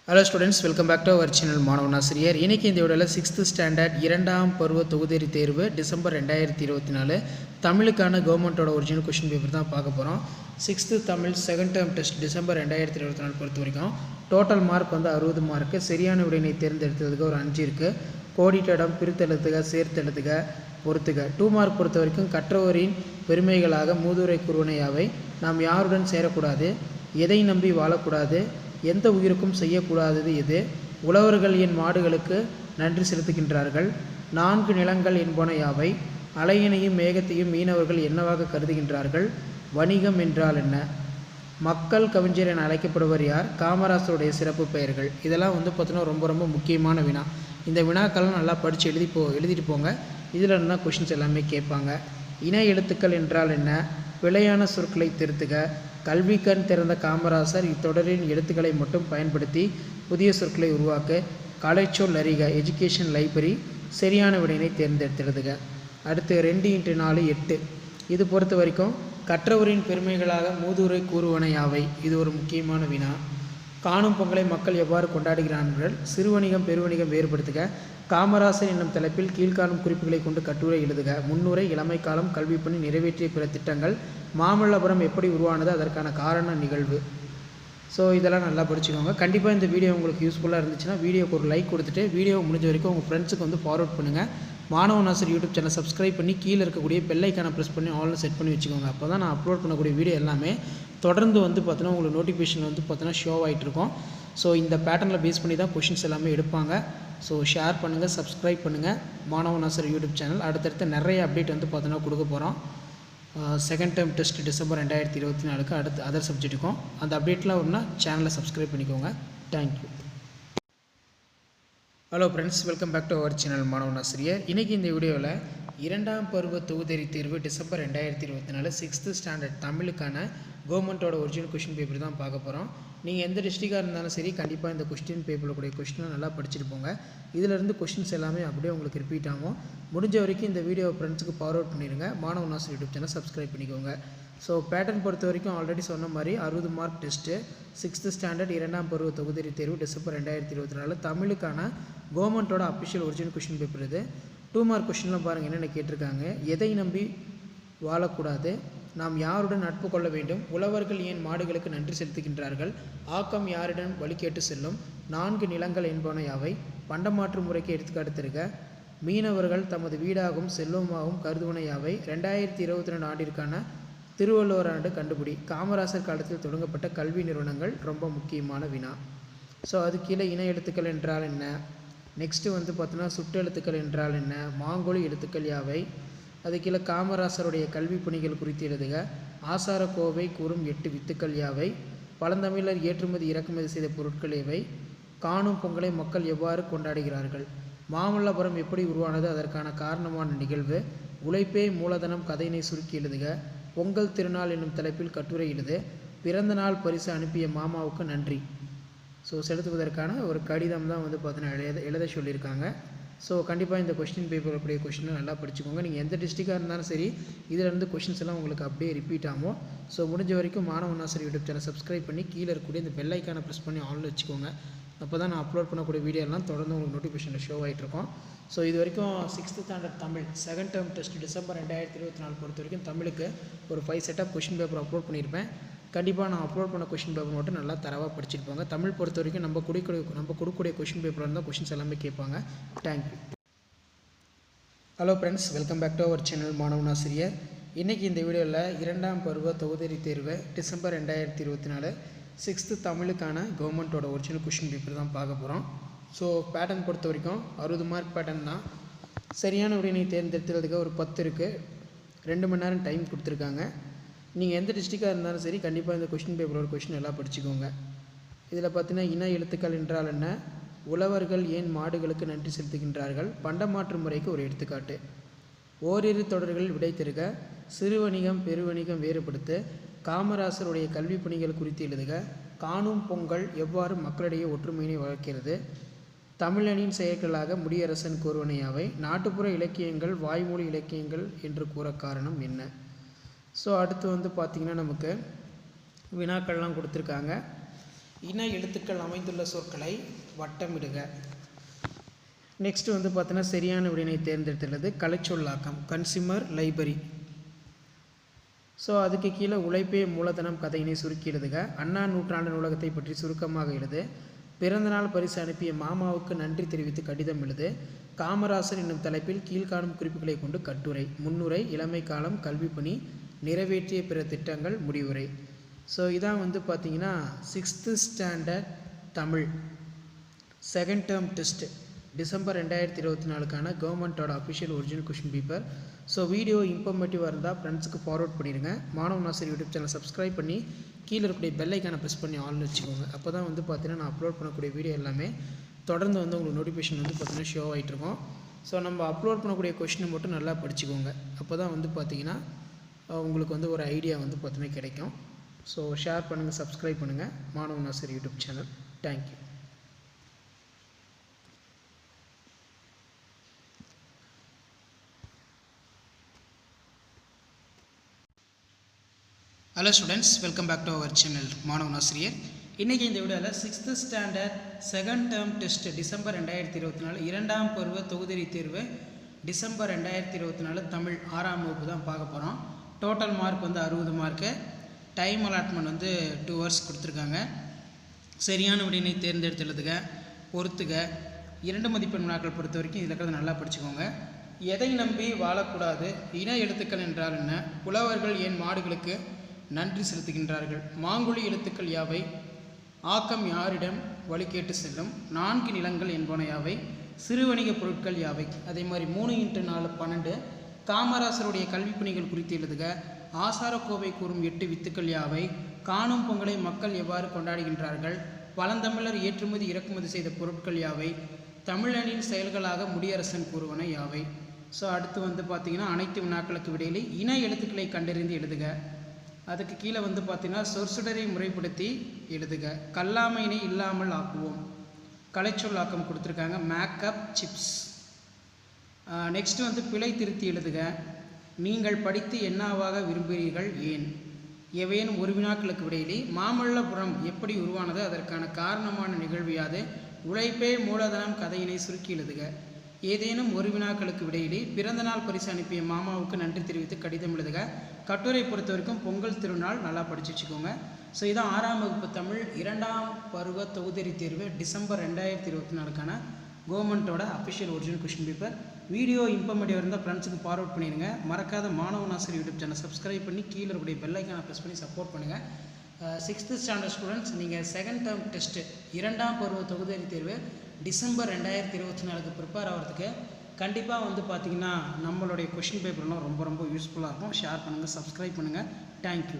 Hello students, welcome back to our channel Manavan Asiriyar. இன்றைக்கி இந்த வீடியோவில் 6th ஸ்டாண்டர்ட் 2ஆம் பருவ தொகுதி தேர்வு டிசம்பர் 2024 தமிழுக்கான கவர்மெண்ட்டோட ஒரிஜினல் கொஷின் பேப்பர் தான் பார்க்க போகிறோம். 6th Tamil second term test December 2024 பொறுத்த வரைக்கும் டோட்டல் மார்க் 60 மார்க்கு. சரியான விடையினை தேர்ந்தெடுத்ததுக்கு ஒரு 5 இருக்குது. கோடிட்டடம், பிரித்தெழுத்துக, சேர்த்தெழுத்துக, பொறுத்துக. 2 மார்க் பொறுத்த வரைக்கும் கற்றவரின் பெருமைகளாக மூதுரை குருவனையாவை, நாம் யாருடன் சேரக்கூடாது, எதை நம்பி வாழக்கூடாது, எந்த உயிருக்கும் செய்யக்கூடாதது எது, உழவர்கள் என் மாடுகளுக்கு நன்றி செலுத்துகின்றார்கள், 4 நிலங்கள் என்பன யாவை, அலையினையும் மேகத்தையும் மீனவர்கள் என்னவாக கருதுகின்றார்கள், வணிகம் என்றால் என்ன, மக்கள் கவிஞர் என அழைக்கப்படுவர் யார், காமராசருடைய சிறப்பு பெயர்கள். இதெல்லாம் பார்த்தீங்கன்னா ரொம்ப முக்கியமான வினா. இந்த வினாக்கள்லாம் நல்லா படித்து எழுதிட்டு போங்க. இதில் இருந்தால் கொஷின்ஸ் எல்லாமே கேட்பாங்க. இணை எழுத்துக்கள் என்றால் என்ன, பிழையான சொற்களை திருத்துக, கல்விக்கண் திறந்த காமராசர் இத்தொடரின் எழுத்துக்களை மட்டும் பயன்படுத்தி புதிய சொற்களை உருவாக்க, கலைச்சொல் அறிக, எஜுகேஷன் லைப்ரரி, சரியான விடையினை தேர்ந்தெடுத்துடுதுக. அடுத்து 2x4 8. இது பொறுத்த வரைக்கும் கற்றவரின் பெருமைகளாக மூதுரை கூறுவன யாவை. இது ஒரு முக்கியமான வினா. காணும் பொங்கலை மக்கள் எவ்வாறு கொண்டாடுகிறார்கள், சிறுவணிகம் பெருவணிகம் வேறுபடுத்துக, காமராசர் என்னும் தலைப்பில் கீழ்காணும் குறிப்புகளை கொண்டு கட்டுரை எழுதுக, முன்னுரை, இளமை காலம், கல்வி பணி, நிறைவேற்றிய பிற திட்டங்கள், மாமல்லபுரம் எப்படி உருவானது, அதற்கான காரண நிகழ்வு. ஸோ இதெல்லாம் நல்லா படிச்சுக்கோங்க. கண்டிப்பாக இந்த வீடியோ உங்களுக்கு யூஸ்ஃபுல்லாக இருந்துச்சுன்னா வீடியோக்கு ஒரு லைக் கொடுத்துட்டு வீடியோ முடிஞ்ச வரைக்கும் உங்கள் ஃப்ரெண்ட்ஸுக்கு ஃபார்வர்ட் பண்ணுங்கள். Manavan Asiriyar YouTube channel subscribe பண்ணி கீழே இருக்கக்கூடிய பெல் ஐக்கானை ப்ரெஸ் பண்ணி ஆல்னு செட் பண்ணி வச்சுக்கோங்க. அப்போ தான் நான் அப்லோட் பண்ணக்கூடிய வீடியோ எல்லாமே தொடர்ந்து பார்த்தீங்கன்னா உங்களுக்கு நோட்டிஃபிகேஷன் பார்த்தீங்கன்னா ஷோ ஆகிட்டுருக்கோம். ஸோ இந்த பேட்டர்னில் பேஸ் பண்ணி தான் கொஷின்ஸ் எல்லாமே எடுப்பாங்க. ஸோ ஷேர் பண்ணுங்கள், சப்ஸ்கிரைப் பண்ணுங்கள் மாணவன் ஆசிரியர் யூடியூப் சேனல். அடுத்தடுத்து நிறைய அப்டேட் பார்த்தீங்கன்னா கொடுக்க போகிறோம். செகண்ட் டேர்ம் டெஸ்ட் டிசம்பர் 2024 அடுத்து அதர் சப்ஜெக்ட்டுக்கும் அந்த அப்டேட்லாம் ஒன்றா சேனலை சப்ஸ்கிரைப் பண்ணிக்கோங்க. Thank you. Hello friends, welcome back to our channel Manavan Asiriyar. இன்றைக்கி இந்த வீடியோவில் 2ஆம் பருவ தொகுதி தேர்வு டிசம்பர் 2024 6th ஸ்டாண்டர்ட் தமிழுக்கான கவர்மெண்ட்டோட ஒரிஜினல் கொஷின் பேப்பர் தான் பார்க்க போகிறோம். நீங்கள் எந்த டிஸ்ட்ரிக்டாக இருந்தாலும் சரி கண்டிப்பாக இந்த கொஸ்டின் பேப்பரில் கூடிய கொஸ்டினை நல்லா படிச்சுட்டு போங்க. இதிலேருந்து கொஷின்ஸ் எல்லாமே அப்படியே உங்களுக்கு ரிப்பீட் ஆகும். முடிஞ்ச வரைக்கும் இந்த வீடியோ ஃப்ரெண்ட்ஸுக்கு ஃபார்வர்ட் பண்ணிடுங்க. மாணவன் ஆசிரியர் யூடியூப் சேனல் சப்ஸ்கிரைப் பண்ணிக்கோங்க. ஸோ பேட்டர்ன் பொறுத்த வரைக்கும் ஆல்ரெடி சொன்ன மாதிரி 60 மார்க் டெஸ்ட்டு 6th ஸ்டாண்டர்ட் 2ஆம் பருவ தொகுதி தேர்வு டிசம்பர் 2024 தமிழுக்கான கவர்மெண்ட்டோட அஃபிஷியல் ஒரிஜினல் கொஷின் பேப்பர் இது. 2 மார்க் கொஷின்லாம் பாருங்கள் என்னென்ன கேட்டிருக்காங்க. எதை நம்பி வாழக்கூடாது, நாம் யாருடன் நட்பு கொள்ள வேண்டும், உழவர்கள் ஏன் மாடுகளுக்கு நன்றி செலுத்துகின்றார்கள், ஆக்கம் யாரிடம் வழி கேட்டு செல்லும், 4 நிலங்கள் என்பன யாவை, பண்டமாற்று முறைக்கு எடுத்துக்காட்டு தருக, மீனவர்கள் தமது வீடாகவும் செல்வமாகவும் கருதுவன யாவை, 2022 ஆண்டிற்கான திருவள்ளுவர் ஆண்டு கண்டுபிடி, காமராசர் காலத்தில் தொடங்கப்பட்ட கல்வி நிறுவனங்கள். ரொம்ப முக்கியமான வினா. ஸோ அது கீழே இணை எழுத்துக்கள் என்றால் என்ன, நெக்ஸ்ட்டு பார்த்தோன்னா சுட்டெழுத்துக்கள் என்றால் என்ன, மாங்கொழி எழுத்துக்கள் யாவை, அது கீழே காமராசருடைய கல்வி பணிகள் குறித்து எழுதுக, ஆசார கோவை கூறும் 8 வித்துக்கள் யாவை, பழந்தமிழர் ஏற்றுமதி இறக்குமதி செய்த பொருட்கள் எவை, காணும் பொங்கலை மக்கள் எவ்வாறு கொண்டாடுகிறார்கள், மாமல்லபுரம் எப்படி உருவானது, அதற்கான காரணமான நிகழ்வு, உழைப்பே மூலதனம் கதையினை சுருக்கி எழுதுக, பொங்கல் திருநாள் என்னும் தலைப்பில் கட்டுரை எழுது, பிறந்த நாள் பரிசு அனுப்பிய மாமாவுக்கு நன்றி. ஸோ செலுத்துவதற்கான ஒரு கடிதம் தான் பார்த்தீங்கன்னா எழுத சொல்லியிருக்காங்க. ஸோ கண்டிப்பாக இந்த கொஸ்டின் பேப்பர் அப்படியே கொஸ்டினை நல்லா படிச்சுக்கோங்க. நீங்கள் எந்த டிஸ்ட்ரிக்டாக இருந்தாலும் சரி இதிலேருந்து கொஷின்ஸ் எல்லாம் உங்களுக்கு அப்படியே ரிப்பீட் ஆகும். ஸோ முடிஞ்ச வரைக்கும் மாணவன் ஆசிரியர் யூடியூப் சேனல் சப்ஸ்கிரைப் பண்ணி கீழே இருக்கக்கூடிய இந்த பெல் ஐக்கானை ப்ரெஸ் பண்ணி ஆன்ல வச்சுக்கோங்க. அப்போ தான் நான் அப்லோட் பண்ணக்கூடிய வீடியோலாம் தொடர்ந்து உங்களுக்கு நோட்டிஃபிகேஷனில் ஷோ ஆகிட்ருக்கோம். ஸோ இது வரைக்கும் 6th standard Tamil second term test December 2024 பொறுத்த வரைக்கும் தமிழுக்கு ஒரு 5 set of question paper upload பண்ணியிருப்பேன். கண்டிப்பாக நான் அப்லோட் பண்ண கொஷின் பேப்பர் மட்டும் நல்லா தரவாக படிச்சிருப்பாங்க. தமிழ் பொறுத்த வரைக்கும் நம்ம கொடுக்கக்கூடிய கொஷின் பேப்பரில் இருந்தால் கொஷின்ஸ் எல்லாமே கேட்பாங்க. Thank you. Hello friends, welcome back to our channel Manavan Asiriyar. இன்றைக்கி இந்த வீடியோவில் 2ஆம் பருவ தொகுதி தேர்வு டிசம்பர் 2024 6th தமிழுக்கான கவர்மெண்ட்டோட ஒரிஜினல் கொஷின் பேப்பர் தான் பார்க்க போகிறோம். ஸோ பேட்டர்ன் பொறுத்த வரைக்கும் 60 மார்க் பேட்டர்ன் தான். சரியான விடையினை தேர்ந்தெடுத்துறதுக்கு ஒரு 10 இருக்குது. 2 மணி நேரம் டைம் கொடுத்துருக்காங்க. நீங்கள் எந்த டிஸ்ட்ரிக்டாக இருந்தாலும் சரி கண்டிப்பாக இந்த கொஷின் பேப்பரோட கொஷின் எல்லாம் படிச்சுக்கோங்க. இதில் பார்த்தீங்கன்னா இணை எழுத்துக்கள் என்றால் என்ன, உழவர்கள் ஏன் மாடுகளுக்கு நன்றி செலுத்துகின்றார்கள், பண்டமாற்று முறைக்கு ஒரு எடுத்துக்காட்டு, ஓரிரு தொடர்களில் விடை தருக, சிறுவணிகம் பெருவணிகம் வேறுபடுத்து, காமராசருடைய கல்வி பணிகள் குறித்து எழுதுக, காணும் பொங்கல் எவ்வாறு மக்களிடையே ஒற்றுமையினை வளர்க்கிறது, தமிழனின் செயல்களாக முடியரசன் கூறுவனையாவை, நாட்டுப்புற இலக்கியங்கள் வாய்மொழி இலக்கியங்கள் என்று கூற காரணம் என்ன. ஸோ அடுத்து பார்த்திங்கன்னா நமக்கு வினாக்கள்லாம் கொடுத்துருக்காங்க. இன எழுத்துக்கள் அமைந்துள்ள சொற்களை வட்டமிடுக. நெக்ஸ்ட் வந்து பார்த்தீங்கன்னா சரியான விடையினை தேர்ந்தெடுத்துள்ளது கலைச்சொல்லாக்கம் கன்சியூமர் லைப்ரரி. ஸோ அதுக்கு கீழே உழைப்பே மூலதனம் கதையினை சுருக்கி எழுதுக. அண்ணா நூற்றாண்டு நூலகத்தை பற்றி சுருக்கமாக எழுது. பிறந்தநாள் பரிசு அனுப்பிய மாமாவுக்கு நன்றி தெரிவித்து கடிதம் எழுது. காமராசர் என்னும் தலைப்பில் கீழ்காணும் குறிப்புகளை கொண்டு கட்டுரை. முன்னுரை, இளமை காலம், கல்வி பணி, நிறைவேற்றிய பிற திட்டங்கள், முடிவுரை. ஸோ இதான் வந்து பார்த்திங்கன்னா 6th standard Tamil second term test December 2024க்கான கவர்மெண்ட்டோட official original question paper. So video இன்ஃபர்மேட்டிவாக இருந்தால் ஃப்ரெண்ட்ஸுக்கு ஃபார்வர்ட் பண்ணிடுங்க. மாணவன் ஆசிரியர் யூடியூப் சேனல் சப்ஸ்கிரைப் பண்ணி கீழே இருக்கக்கூடிய பெல் ஐக்கானை ப்ரெஸ் பண்ணி ஆல்னு வச்சுக்கோங்க. அப்போ தான் வந்து பார்த்தீங்கன்னா நான் அப்லோட் பண்ணக்கூடிய வீடியோ எல்லாமே தொடர்ந்து வந்து உங்களுக்கு நோட்டிஃபிகேஷன் வந்து பார்த்தீங்கன்னா ஷோ ஆகிட்ருக்கோம். ஸோ நம்ம அப்லோட் பண்ணக்கூடிய கொஷினை மட்டும் நல்லா படிச்சுக்கோங்க. அப்போ தான் வந்து பார்த்திங்கன்னா உங்களுக்கு வந்து ஒரு ஐடியா வந்து பார்த்தீங்கன்னா கிடைக்கும். ஸோ ஷேர் பண்ணுங்கள், சப்ஸ்கிரைப் பண்ணுங்கள் Manavan Asiriyar YouTube channel. Thank you. Hello students, welcome back to our channel Manavan Asiriyar. இன்றைக்கி இந்த வீடியோவில் 6th standard second term test December 2024 2ஆம் பருவ தொகுதி தேர்வு டிசம்பர் 2024 தமிழ் 6ஆம் வகுப்பு தான் பார்க்க போகிறோம். டோட்டல் மார்க் வந்து 60 மார்க்கு. டைம் அலாட்மெண்ட் வந்து 2 hours கொடுத்துருக்காங்க. சரியான விடையினை தேர்ந்தெடுத்துள்ளதுங்க பொறுத்துக. 2 மதிப்பெண் வினாக்கள் பொறுத்த வரைக்கும் இதில் இருக்கிறத நல்லா படிச்சுக்கோங்க. எதை நம்பி வாழக்கூடாது, இன எழுத்துக்கள் என்றால் என்ன, புலவர்கள் ஏன் மாடுகளுக்கு நன்றி செலுத்துகின்றார்கள், மாங்குழி எழுத்துக்கள் யாவை, ஆக்கம் யாரிடம் வழி கேட்டு செல்லும், 4 நிலங்கள் என்பன யாவை, சிறு வணிக பொருட்கள் யாவை. அதே மாதிரி 3x4 12 காமராசருடைய கல்வி பணிகள் குறித்து எழுதுக. ஆசாரக்கோவை கூறும் 8 வித்துக்கள் யாவை, காணும் பொங்கலை மக்கள் எவ்வாறு கொண்டாடுகின்றார்கள், பழந்தமிழர் ஏற்றுமதி இறக்குமதி செய்த பொருட்கள் யாவை, தமிழனின் செயல்களாக முடியரசன் கூறுவன யாவை. ஸோ அடுத்து வந்து பார்த்திங்கன்னா அனைத்து வினாக்களுக்கு விடையிலே இன எழுத்துக்களை கண்டறிந்து எழுதுக. அதுக்கு கீழே வந்து பார்த்திங்கன்னா சொற்சுடரை முறைப்படுத்தி எழுதுக. கல்லாமையினை இல்லாமல் ஆக்குவோம். கலைச்சொல்லாக்கம் கொடுத்துருக்காங்க மேக்கப் சிப்ஸ். நெக்ஸ்ட் வந்து பிழை திருத்தி எழுதுக. நீங்கள் படித்து என்னாவாக விரும்புகிறீர்கள், ஏன். எவையேனும் ஒரு வினாக்களுக்கு விடையிலே மாமல்லபுரம் எப்படி உருவானது, அதற்கான காரணமான நிகழ்வு யாது, உழைப்பே மூலதனம் கதையினை சுருக்கி எழுதுக. ஏதேனும் ஒரு வினாக்களுக்கு விடையிலே பிறந்தநாள் பரிசு அனுப்பிய மாமாவுக்கு நன்றி தெரிவித்து கடிதம் எழுதுக. கட்டுரை பொறுத்த வரைக்கும் பொங்கல் திருநாள் நல்லா படித்து வச்சுக்கோங்க. ஸோ இதான் 6ஆம் வகுப்பு தமிழ் 2ஆம் பருவ தொகுதி தேர்வு டிசம்பர் 2024க்கான கவர்மெண்ட்டோட official original question paper. Video informative இருந்தால் ஃப்ரெண்ட்ஸுக்கு ஃபார்வர்ட் பண்ணிடுங்க. மறக்காத மாணவன் ஆசிரியர் யூடியூப் சேனல் சப்ஸ்கிரைப் பண்ணி கீழே இருக்கக்கூடிய பெல் ஐக்கானை ப்ரெஸ் பண்ணி சப்போர்ட் பண்ணுங்கள். 6th ஸ்டாண்டர்ட் ஸ்டூடெண்ட்ஸ், நீங்கள் செகண்ட் டேர்ம் டெஸ்ட்டு 2ஆம் பருவ தொகுதி தேர்வு டிசம்பர் 2024க்கு ப்ரிப்பேர் ஆகிறதுக்கு கண்டிப்பாக வந்து பார்த்திங்கன்னா நம்மளுடைய கொஷின் பேப்பர்லாம் ரொம்ப யூஸ்ஃபுல்லாக இருக்கும். ஷேர் பண்ணுங்கள், சப்ஸ்கிரைப் பண்ணுங்கள். தேங்க்யூ.